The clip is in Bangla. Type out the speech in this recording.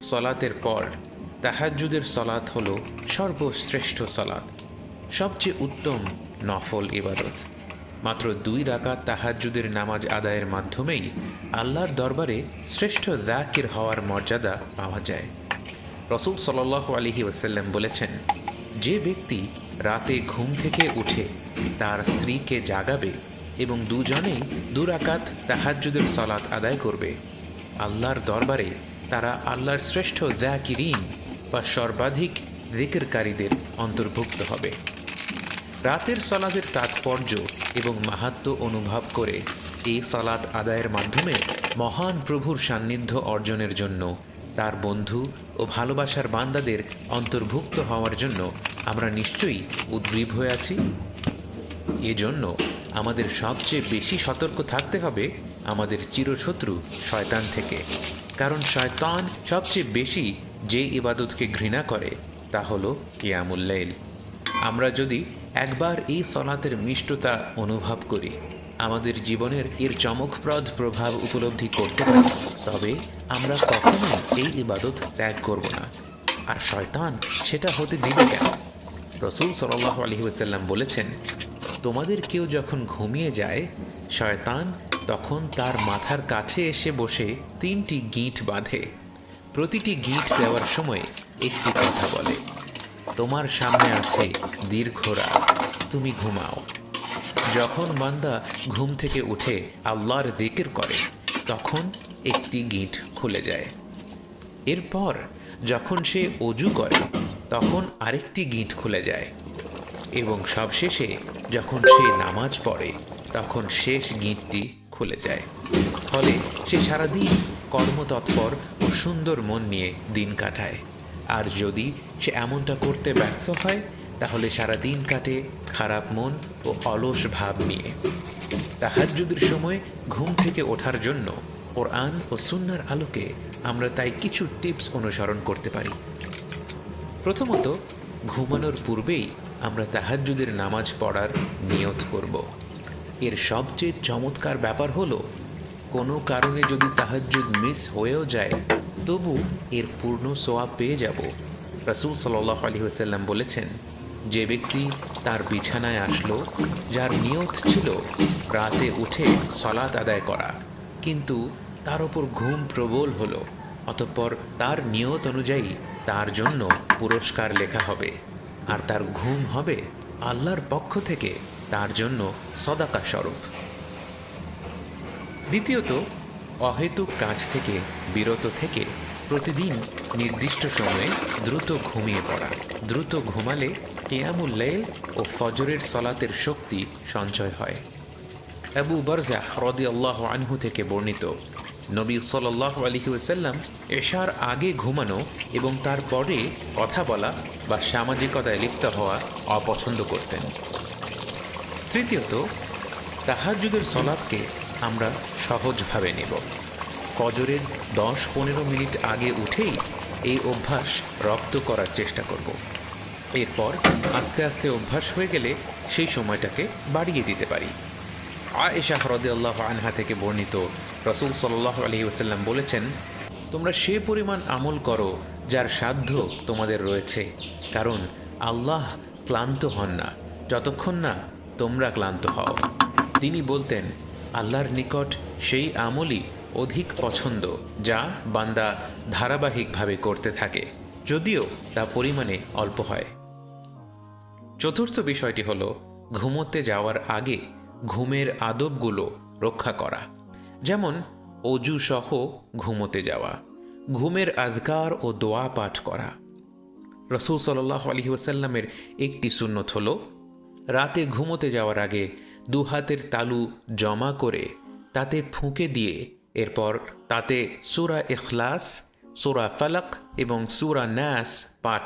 সলাতের পর তাহাজ্জুদের সলাত হল সর্বশ্রেষ্ঠ সলাত, সবচেয়ে উত্তম নফল ইবাদত। মাত্র 2 রাকাত তাহাজ্জুদের নামাজ আদায়ের মাধ্যমেই আল্লাহর দরবারে শ্রেষ্ঠ যাকির হওয়ার মর্যাদা পাওয়া যায়। রাসূল সাল্লাল্লাহু আলাইহি ওয়াসাল্লাম বলেছেন, যে ব্যক্তি রাতে ঘুম থেকে উঠে তার স্ত্রীকে জাগাবে এবং দুজনেই 2 রাকাত তাহাজ্জুদের সালাত আদায় করবে, আল্লাহর দরবারে তারা আল্লাহর শ্রেষ্ঠ যাকিরিন বা সর্বাধিক জিকিরকারীদের অন্তর্ভুক্ত হবে। রাতের সালাতের তাৎপর্য এবং মাহাত্ম্য অনুভব করে এই সালাত আদায়ের মাধ্যমে মহান প্রভুর সান্নিধ্য অর্জনের জন্য, তার বন্ধু ও ভালোবাসার বান্দাদের অন্তর্ভুক্ত হওয়ার জন্য আমরা নিশ্চয়ই উদ্গ্রীব হয়ে আছি। এজন্য আমাদের সবচেয়ে বেশি সতর্ক থাকতে হবে আমাদের চিরশত্রু শয়তান থেকে, কারণ শয়তান সবচেয়ে বেশি যে ইবাদতকে ঘৃণা করে তা হলো কিয়ামুল লাইল। আমরা যদি একবার এই সলাতের মিষ্টতা অনুভব করি, আমাদের জীবনের এর চমকপ্রদ প্রভাব উপলব্ধি করতে পারি, তবে আমরা কখনোই এই ইবাদত ত্যাগ করব না। আর শয়তান সেটা হতে দিবে কেন? রাসূল সাল্লাল্লাহু আলাইহি ওয়াসাল্লাম বলেছেন, তোমাদের কেউ যখন ঘুমিয়ে যায়, শয়তান তখন তার মাথার কাছে এসে বসে 3টি গিঁট বাঁধে। প্রতিটি গিঁট দেওয়ার সময় একটি কথা বলে, তোমার সামনে আছে দীর্ঘ রাত, তুমি ঘুমাও। যখন বান্দা ঘুম থেকে উঠে আল্লাহর যিকির করে, তখন একটি গিঁট খুলে যায়। এরপর যখন সে অজু করে, তখন আরেকটি গিঁট খুলে যায়, এবং সবশেষে যখন সে নামাজ পড়ে, তখন শেষ গিঁটটি খুলে যায়। ফলে সে সারাদিন কর্মতৎপর ও সুন্দর মন নিয়ে দিন কাটায়। আর যদি সে এমনটা করতে ব্যর্থ হয়, তাহলে সারা দিন কাটে খারাপ মন ও অলস ভাব নিয়ে। তাহাজ্জুদের সময় ঘুম থেকে ওঠার জন্য কোরআন ও সুন্নাহর আলোকে আমরা তাই কিছু টিপস অনুসরণ করতে পারি। প্রথমত, ঘুমানোর পূর্বেই আমরা তাহাজ্জুদের নামাজ পড়ার নিয়ত করব। এর সবচেয়ে চমৎকার ব্যাপার হলো, কোনো কারণে যদি তাহাজ্জুদ মিস হয়েও যায়, তবু এর পূর্ণ সওয়াব পেয়ে যাব। রাসূল সাল্লাল্লাহু আলাইহি ওয়াসাল্লাম বলেছেন, যে ব্যক্তি তার বিছানায় আসলো, যার নিয়ত ছিল রাতে উঠে সালাত আদায় করা, কিন্তু তার ওপর ঘুম প্রবল হলো, অতঃপর তার নিয়ত অনুযায়ী তার জন্য পুরস্কার লেখা হবে, আর তার ঘুম হবে আল্লাহর পক্ষ থেকে তার জন্য সদাকা স্বরূপ। দ্বিতীয়ত, অহেতুক কাজ থেকে বিরত থেকে প্রতিদিন নির্দিষ্ট সময়ে দ্রুত ঘুমিয়ে পড়া। দ্রুত ঘুমালে কিয়ামুল লাইল ও ফজরের সলাতের শক্তি সঞ্চয় হয়। আবু বারজাহ রাদিয়াল্লাহু আনহু থেকে বর্ণিত, নবী সাল্লাল্লাহু আলাইহি ওয়াসাল্লাম এশার আগে ঘুমানো এবং তারপরে কথা বলা বা সামাজিকতায় লিপ্ত হওয়া অপছন্দ করতেন। তৃতীয়ত, তাহাজ্জুদের সলাতকে আমরা সহজভাবে নেব। ফজরের 10-15 মিনিট আগে উঠেই এই অভ্যাস রপ্ত করার চেষ্টা করব। এরপর আস্তে আস্তে অভ্যাস হয়ে গেলে সেই সময়টাকে বাড়িয়ে দিতে পারি। আয়েশা রাদিয়াল্লাহু আনহা থেকে বর্ণিত, রাসূল সাল্লাল্লাহু আলাইহি ওয়াসাল্লাম বলেছেন, তোমরা সে পরিমাণ আমল করো যার সাধ্য তোমাদের রয়েছে, কারণ আল্লাহ ক্লান্ত হন না যতক্ষণ না তোমরা ক্লান্ত হও। তিনি বলতেন, আল্লাহর নিকট সেই আমলই অধিক পছন্দ যা বান্দা ধারাবাহিকভাবে করতে থাকে, যদিও তা পরিমাণে অল্প হয়। চতুর্থ বিষয়টি হলো, ঘুমোতে যাওয়ার আগে ঘুমের আদবগুলো রক্ষা করা, যেমন অজু সহ ঘুমোতে যাওয়া, ঘুমের আযকার ও দোয়া পাঠ করা। রাসূল সাল্লাল্লাহু আলাইহি ওয়াসাল্লামের একটি সুন্নত হলো, রাতে ঘুমোতে যাওয়ার আগে 2 হাতের তালু জমা করে তাতে ফুঁকে দিয়ে এরপর তাতে সূরা ইখলাস, সূরা ফালাক এবং সূরা নাস পাঠ